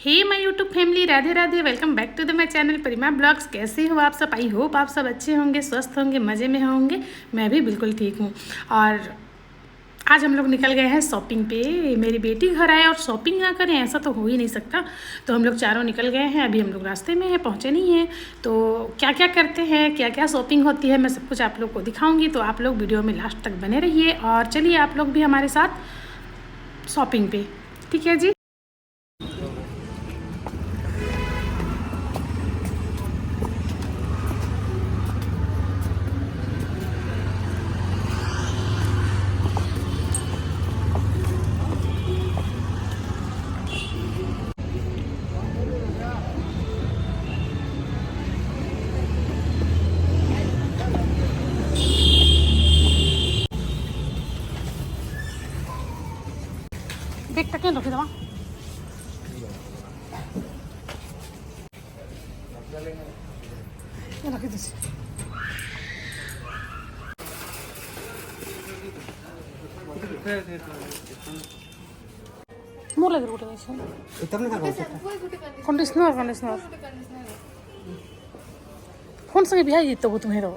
Hey my YouTube family, Radhe Radhe. Welcome back to the my channel Parima blogs. कैसे हो आप सब? आई होप आप सब अच्छे होंगे, स्वस्थ होंगे, मज़े में होंगे। मैं भी बिल्कुल ठीक हूँ। और आज हम लोग निकल गए हैं शॉपिंग पे। मेरी बेटी घर आए और शॉपिंग ना करें, ऐसा तो हो ही नहीं सकता। तो हम लोग चारों निकल गए हैं। अभी हम लोग रास्ते में हैं, पहुँचे नहीं हैं। तो क्या क्या करते हैं, क्या क्या शॉपिंग होती है, मैं सब कुछ आप लोग को दिखाऊँगी। तो आप लोग वीडियो में लास्ट तक बने रहिए और चलिए आप लोग भी हमारे साथ शॉपिंग पे। ठीक है जी। ব্যাগটা কেন রেখে দেওয়া রেখে দিচ্ছি। ಮೂಲ ಊಟ कंडीशनर कंडीशनर फोन संगे बिहार जीत हो तुम्हें रहो।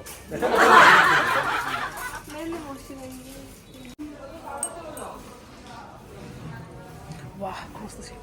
वाह मस्त छे।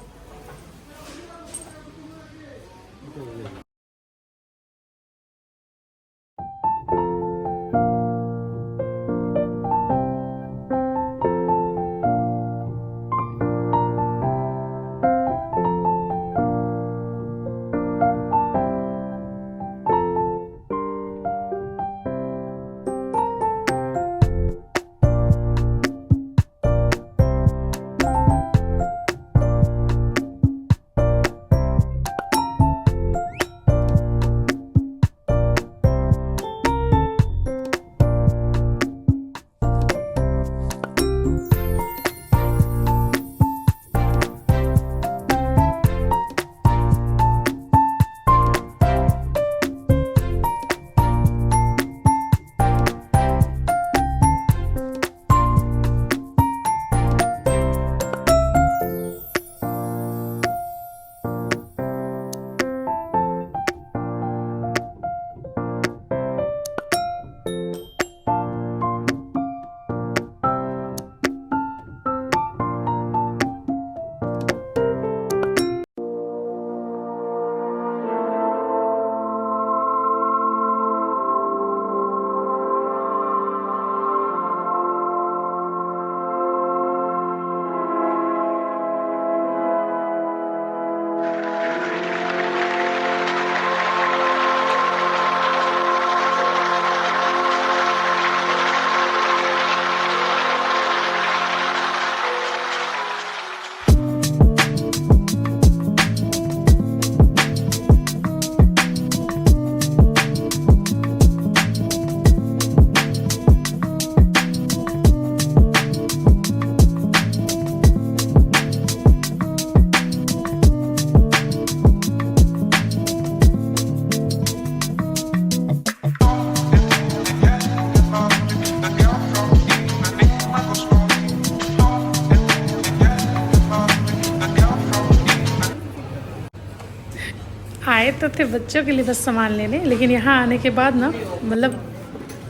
आए तो थे बच्चों के लिए बस सामान लेने, लेकिन यहाँ आने के बाद ना मतलब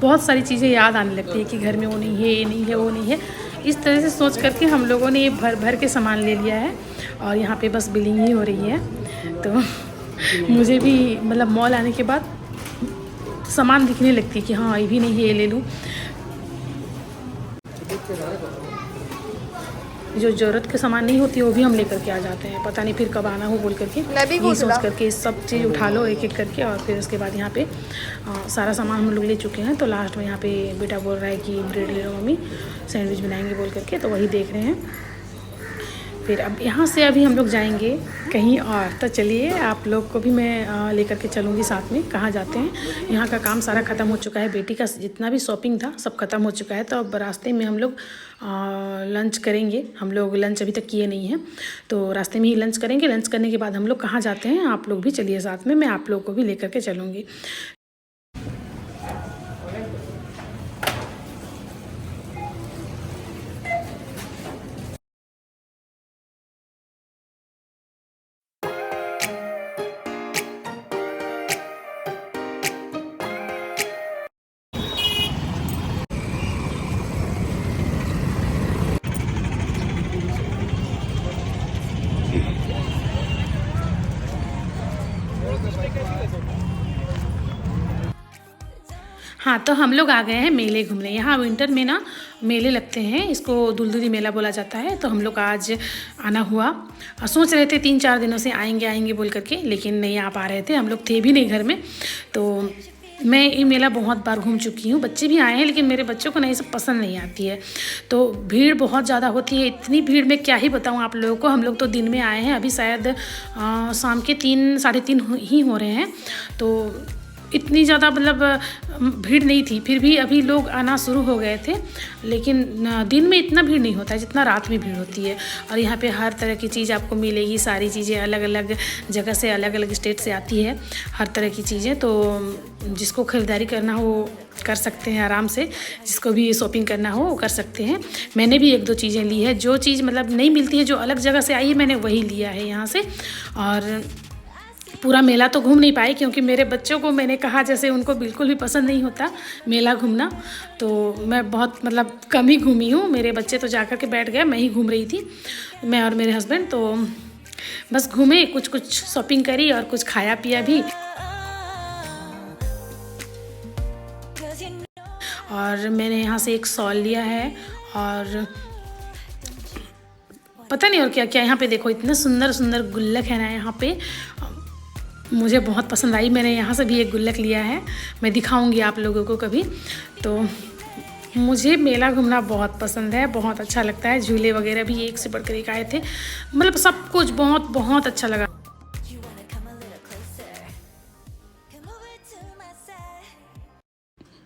बहुत सारी चीज़ें याद आने लगती है कि घर में वो नहीं है, ये नहीं है, वो नहीं है। इस तरह से सोच करके हम लोगों ने ये भर भर के सामान ले लिया है और यहाँ पे बस बिलिंग ही हो रही है। तो मुझे भी मतलब मॉल आने के बाद सामान दिखने लगती है कि हाँ ये भी नहीं है, ये ले लूँ। जो ज़रूरत के सामान नहीं होती वो भी हम लेकर के आ जाते हैं, पता नहीं फिर कब आना हो बोल करके। ये सोच करके सब चीज़ उठा लो एक एक करके। और फिर उसके बाद यहाँ पे सारा सामान हम लोग ले चुके हैं। तो लास्ट में यहाँ पे बेटा बोल रहा है कि ब्रेड ले लो मम्मी, सैंडविच बनाएंगे बोल करके, तो वही देख रहे हैं। फिर अब यहाँ से अभी हम लोग जाएंगे कहीं और। तो चलिए आप लोग को भी मैं लेकर के चलूँगी साथ में। कहाँ जाते हैं, यहाँ का काम सारा ख़त्म हो चुका है। बेटी का जितना भी शॉपिंग था सब ख़त्म हो चुका है। तो अब रास्ते में हम लोग लंच करेंगे। हम लोग लंच अभी तक किए नहीं हैं, तो रास्ते में ही लंच करेंगे। लंच करने के बाद हम लोग कहाँ जाते हैं, आप लोग भी चलिए साथ में, मैं आप लोग को भी लेकर के चलूँगी। हाँ, तो हम लोग आ गए हैं मेले घूमने। यहाँ विंटर में ना मेले लगते हैं, इसको दुलदुली मेला बोला जाता है। तो हम लोग आज आना हुआ, सोच रहे थे 3-4 दिनों से आएंगे आएंगे बोल करके, लेकिन नहीं आ पा रहे थे, हम लोग थे भी नहीं घर में। तो मैं ये मेला बहुत बार घूम चुकी हूँ, बच्चे भी आए हैं, लेकिन मेरे बच्चों को नहीं सब पसंद नहीं आती है। तो भीड़ बहुत ज़्यादा होती है, इतनी भीड़ में क्या ही बताऊँ आप लोगों को। हम लोग तो दिन में आए हैं, अभी शायद शाम के 3 साढ़े 3 ही हो रहे हैं। तो इतनी ज़्यादा मतलब भीड़ नहीं थी, फिर भी अभी लोग आना शुरू हो गए थे। लेकिन दिन में इतना भीड़ नहीं होता है जितना रात में भीड़ होती है। और यहाँ पे हर तरह की चीज़ आपको मिलेगी, सारी चीज़ें अलग अलग जगह से, अलग अलग स्टेट से आती है हर तरह की चीज़ें। तो जिसको ख़रीदारी करना हो कर सकते हैं आराम से, जिसको भी शॉपिंग करना हो वो कर सकते हैं। मैंने भी 1-2 चीज़ें ली है, जो चीज़ मतलब नहीं मिलती है, जो अलग जगह से आई है, मैंने वही लिया है यहाँ से। और पूरा मेला तो घूम नहीं पाई क्योंकि मेरे बच्चों को मैंने कहा जैसे उनको बिल्कुल भी पसंद नहीं होता मेला घूमना। तो मैं बहुत मतलब कम ही घूमी हूँ, मेरे बच्चे तो जाकर के बैठ गए, मैं ही घूम रही थी, मैं और मेरे हस्बैंड। तो बस घूमे, कुछ शॉपिंग करी और कुछ खाया पिया भी। और मैंने यहाँ से एक शॉल लिया है और पता नहीं और क्या क्या। यहाँ पे देखो इतने सुंदर सुंदर गुल्लक है ना यहाँ पे, मुझे बहुत पसंद आई। मैंने यहाँ से भी एक गुल्लक लिया है, मैं दिखाऊंगी आप लोगों को कभी। तो मुझे मेला घूमना बहुत पसंद है, बहुत अच्छा लगता है। झूले वगैरह भी एक से बढ़कर एक आए थे, मतलब सब कुछ बहुत बहुत अच्छा लगा।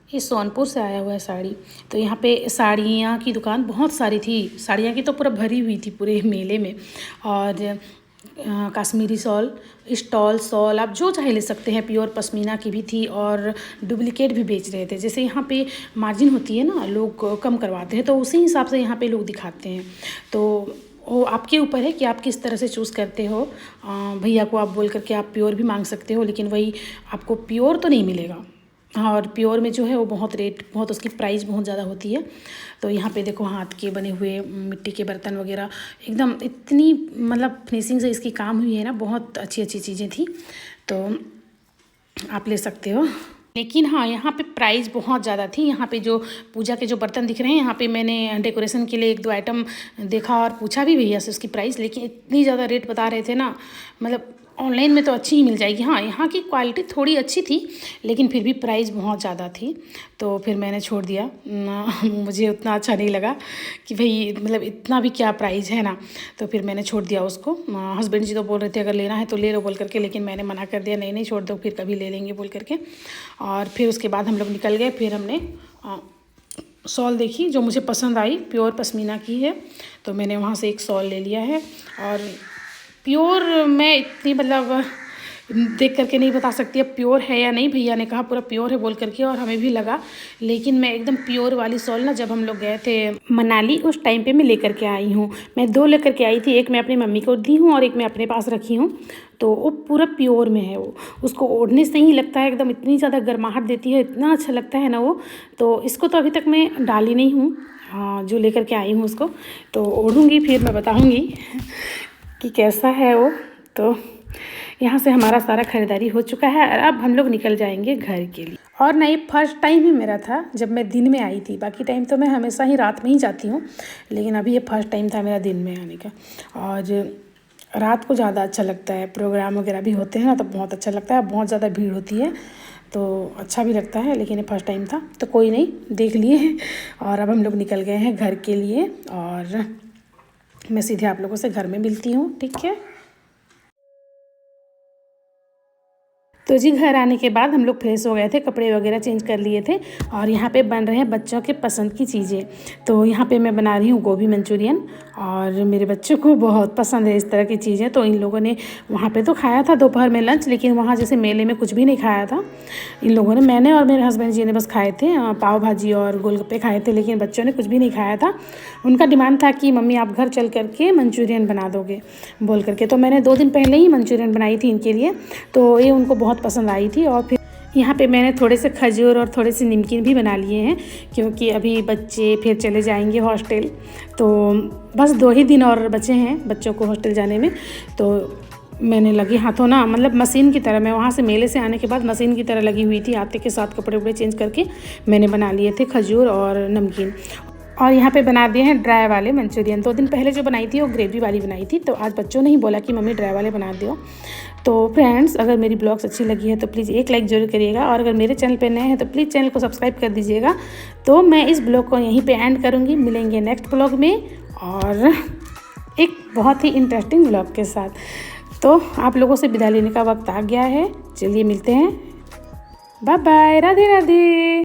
ये सोनपुर से आया हुआ है साड़ी। तो यहाँ पे साड़ियाँ की दुकान बहुत सारी थी, साड़ियाँ की तो पूरा भरी हुई थी पूरे मेले में। और कश्मीरी स्टॉल शॉल आप जो चाहे ले सकते हैं। प्योर पश्मीना की भी थी और डुप्लीकेट भी बेच रहे थे। जैसे यहाँ पे मार्जिन होती है ना, लोग कम करवाते हैं, तो उसी हिसाब से यहाँ पे लोग दिखाते हैं। तो वो आपके ऊपर है कि आप किस तरह से चूज़ करते हो। भैया को आप बोल करके आप प्योर भी मांग सकते हो, लेकिन वही आपको प्योर तो नहीं मिलेगा। और प्योर में जो है वो बहुत उसकी प्राइस बहुत ज़्यादा होती है। तो यहाँ पे देखो हाथ के बने हुए मिट्टी के बर्तन वगैरह, एकदम इतनी मतलब फिनिशिंग से इसकी काम हुई है ना, बहुत अच्छी अच्छी चीज़ें थी। तो आप ले सकते हो। लेकिन हाँ, यहाँ पे प्राइस बहुत ज़्यादा थी। यहाँ पे जो पूजा के जो बर्तन दिख रहे हैं, यहाँ पे मैंने डेकोरेशन के लिए 1-2 आइटम देखा और पूछा भी भैया से उसकी प्राइस, लेकिन इतनी ज़्यादा रेट बता रहे थे ना, मतलब ऑनलाइन में तो अच्छी ही मिल जाएगी। हाँ, यहाँ की क्वालिटी थोड़ी अच्छी थी, लेकिन फिर भी प्राइस बहुत ज़्यादा थी। तो फिर मैंने छोड़ दिया, मुझे उतना अच्छा नहीं लगा कि भाई मतलब इतना भी क्या प्राइस है ना। तो फिर मैंने छोड़ दिया उसको। हस्बैंड जी तो बोल रहे थे अगर लेना है तो ले लो बोल करके, लेकिन मैंने मना कर दिया, नहीं छोड़ दो, फिर कभी ले लेंगे बोल करके। और फिर उसके बाद हम लोग निकल गए। फिर हमने शॉल देखी जो मुझे पसंद आई, प्योर पश्मीना की है, तो मैंने वहाँ से एक शॉल ले लिया है। और प्योर मैं इतनी मतलब देख करके नहीं बता सकती अब प्योर है या नहीं। भैया ने कहा पूरा प्योर है बोल करके, और हमें भी लगा। लेकिन मैं एकदम प्योर वाली शॉल ना, जब हम लोग गए थे मनाली उस टाइम पे मैं लेकर के आई हूँ। मैं 2 लेकर के आई थी, एक मैं अपनी मम्मी को दी हूँ और एक मैं अपने पास रखी हूँ। तो वो पूरा प्योर में है, वो उसको ओढ़ने से ही लगता है एकदम, इतनी ज़्यादा गर्माहट देती है, इतना अच्छा लगता है ना वो। तो इसको तो अभी तक मैं डाली नहीं हूँ, हाँ जो लेकर के आई हूँ उसको तो ओढ़ूँगी, फिर मैं बताऊँगी कि कैसा है वो। तो यहाँ से हमारा सारा ख़रीदारी हो चुका है और अब हम लोग निकल जाएंगे घर के लिए। और नहीं, फर्स्ट टाइम ही मेरा था जब मैं दिन में आई थी, बाकी टाइम तो मैं हमेशा ही रात में ही जाती हूँ, लेकिन अभी ये फर्स्ट टाइम था मेरा दिन में आने का। और रात को ज़्यादा अच्छा लगता है, प्रोग्राम वगैरह भी होते हैं ना तो बहुत अच्छा लगता है, बहुत ज़्यादा भीड़ होती है तो अच्छा भी लगता है। लेकिन ये फर्स्ट टाइम था तो कोई नहीं, देख लिए। और अब हम लोग निकल गए हैं घर के लिए और मैं सीधे आप लोगों से घर में मिलती हूँ, ठीक है। तो जी घर आने के बाद हम लोग फ्रेश हो गए थे, कपड़े वगैरह चेंज कर लिए थे और यहाँ पे बन रहे हैं बच्चों के पसंद की चीज़ें। तो यहाँ पे मैं बना रही हूँ गोभी मंचूरियन और मेरे बच्चों को बहुत पसंद है इस तरह की चीज़ें। तो इन लोगों ने वहाँ पे तो खाया था दोपहर में लंच, लेकिन वहाँ जैसे मेले में कुछ भी नहीं खाया था इन लोगों ने। मैंने और मेरे हस्बैंड जी ने बस खाए थे, पाव भाजी और गोलगप्पे खाए थे, लेकिन बच्चों ने कुछ भी नहीं खाया था। उनका डिमांड था कि मम्मी आप घर चल करके मंचूरियन बना दोगे बोल करके। तो मैंने 2 दिन पहले ही मंचूरियन बनाई थी इनके लिए, तो ये उनको बहुत पसंद आई थी। और फिर यहाँ पे मैंने थोड़े से खजूर और थोड़े से नमकीन भी बना लिए हैं, क्योंकि अभी बच्चे फिर चले जाएंगे हॉस्टल। तो बस 2 ही दिन और बचे हैं बच्चों को हॉस्टल जाने में। तो मैंने लगे हाथों ना, मतलब मशीन की तरह, मैं वहाँ से मेले से आने के बाद मशीन की तरह लगी हुई थी, आते के साथ कपड़े वपड़े चेंज करके मैंने बना लिए थे खजूर और नमकीन। और यहाँ पे बना दिए हैं ड्राई वाले मंचूरियन। 2 दिन पहले जो बनाई थी वो ग्रेवी वाली बनाई थी, तो आज बच्चों ने ही बोला कि मम्मी ड्राई वाले बना दो। तो फ्रेंड्स, अगर मेरी ब्लॉग्स अच्छी लगी है तो प्लीज़ एक लाइक ज़रूर करिएगा, और अगर मेरे चैनल पे नए हैं तो प्लीज़ चैनल को सब्सक्राइब कर दीजिएगा। तो मैं इस ब्लॉग को यहीं पे एंड करूँगी, मिलेंगे नेक्स्ट ब्लॉग में और एक बहुत ही इंटरेस्टिंग ब्लॉग के साथ। तो आप लोगों से विदा लेने का वक्त आ गया है, चलिए मिलते हैं, बाय बाय, राधे राधे।